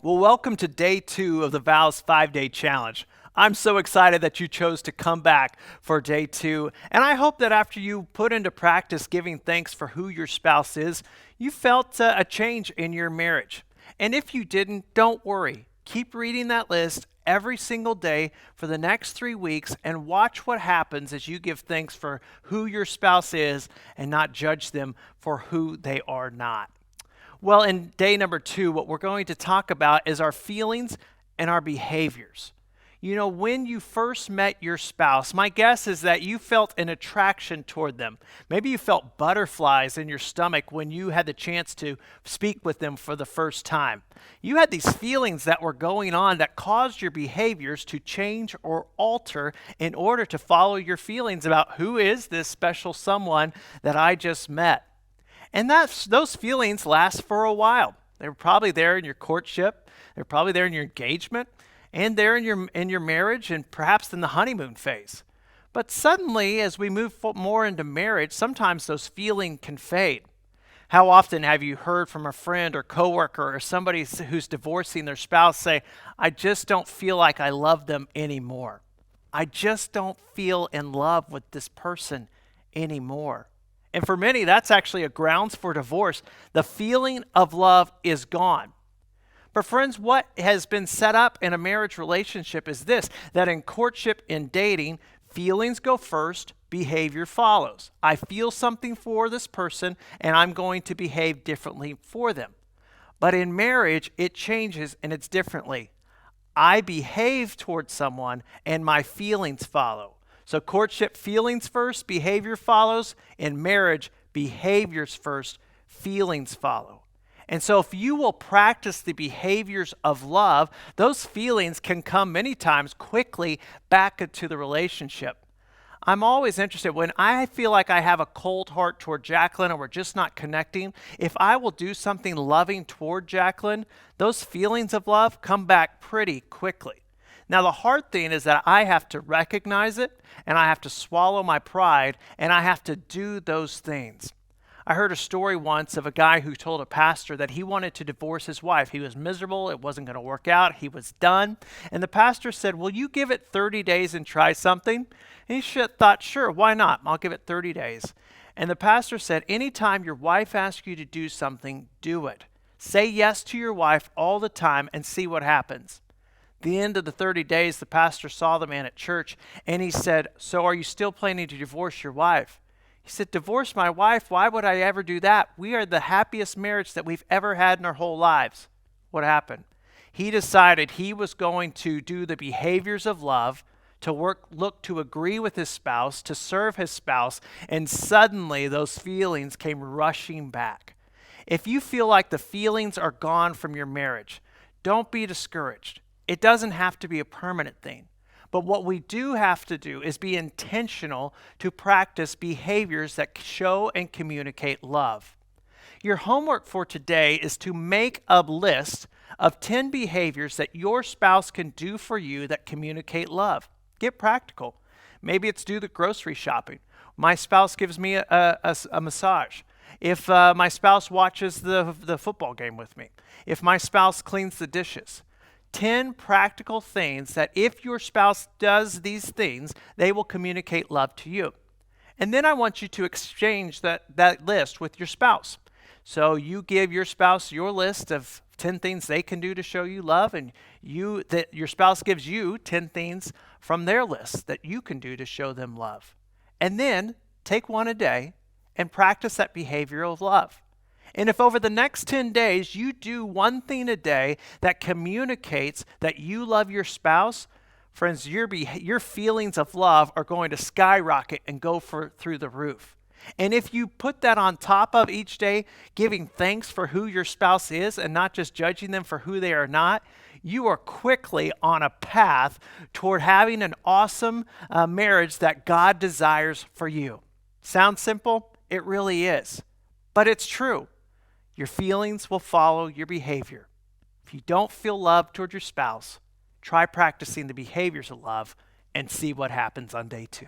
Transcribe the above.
Well, welcome to day 2 of the Vows 5-Day Challenge. I'm so excited that you chose to come back for day 2, and I hope that after you put into practice giving thanks for who your spouse is, you felt a change in your marriage. And if you didn't, don't worry. Keep reading that list every single day for the next 3 weeks and watch what happens as you give thanks for who your spouse is and not judge them for who they are not. Well, in day number 2, what we're going to talk about is our feelings and our behaviors. You know, when you first met your spouse, my guess is that you felt an attraction toward them. Maybe you felt butterflies in your stomach when you had the chance to speak with them for the first time. You had these feelings that were going on that caused your behaviors to change or alter in order to follow your feelings about who is this special someone that I just met. And those feelings last for a while. They were probably there in your courtship, they're probably there in your engagement, and there in your marriage, and perhaps in the honeymoon phase. But suddenly, as we move more into marriage, sometimes those feelings can fade. How often have you heard from a friend or coworker or somebody who's divorcing their spouse say, "I just don't feel like I love them anymore. I just don't feel in love with this person anymore." And for many, that's actually a grounds for divorce. The feeling of love is gone. But friends, what has been set up in a marriage relationship is this, that in courtship and dating, feelings go first, behavior follows. I feel something for this person, and I'm going to behave differently for them. But in marriage, it changes and it's differently. I behave towards someone, and my feelings follow. So courtship, feelings first, behavior follows. In marriage, behaviors first, feelings follow. And so if you will practice the behaviors of love, those feelings can come many times quickly back into the relationship. I'm always interested when I feel like I have a cold heart toward Jacqueline or we're just not connecting. If I will do something loving toward Jacqueline, those feelings of love come back pretty quickly. Now, the hard thing is that I have to recognize it, and I have to swallow my pride, and I have to do those things. I heard a story once of a guy who told a pastor that he wanted to divorce his wife. He was miserable. It wasn't going to work out. He was done. And the pastor said, "Will you give it 30 days and try something?" And he thought, "Sure, why not? I'll give it 30 days. And the pastor said, "Anytime your wife asks you to do something, do it. Say yes to your wife all the time and see what happens." The end of the 30 days, the pastor saw the man at church, and he said, "So are you still planning to divorce your wife?" He said, "Divorce my wife? Why would I ever do that? We are the happiest marriage that we've ever had in our whole lives." What happened? He decided he was going to do the behaviors of love, to look to agree with his spouse, to serve his spouse, and suddenly those feelings came rushing back. If you feel like the feelings are gone from your marriage, don't be discouraged. It doesn't have to be a permanent thing. But what we do have to do is be intentional to practice behaviors that show and communicate love. Your homework for today is to make a list of 10 behaviors that your spouse can do for you that communicate love. Get practical. Maybe it's do the grocery shopping. My spouse gives me a massage. If my spouse watches the football game with me. If my spouse cleans the dishes. 10 practical things that if your spouse does these things, they will communicate love to you. And then I want you to exchange that list with your spouse. So you give your spouse your list of 10 things they can do to show you love, and your spouse gives you 10 things from their list that you can do to show them love. And then take one a day and practice that behavior of love. And if over the next 10 days you do one thing a day that communicates that you love your spouse, friends, your feelings of love are going to skyrocket and go through the roof. And if you put that on top of each day, giving thanks for who your spouse is and not just judging them for who they are not, you are quickly on a path toward having an awesome marriage that God desires for you. Sounds simple? It really is. But it's true. Your feelings will follow your behavior. If you don't feel love toward your spouse, try practicing the behaviors of love and see what happens on day 2.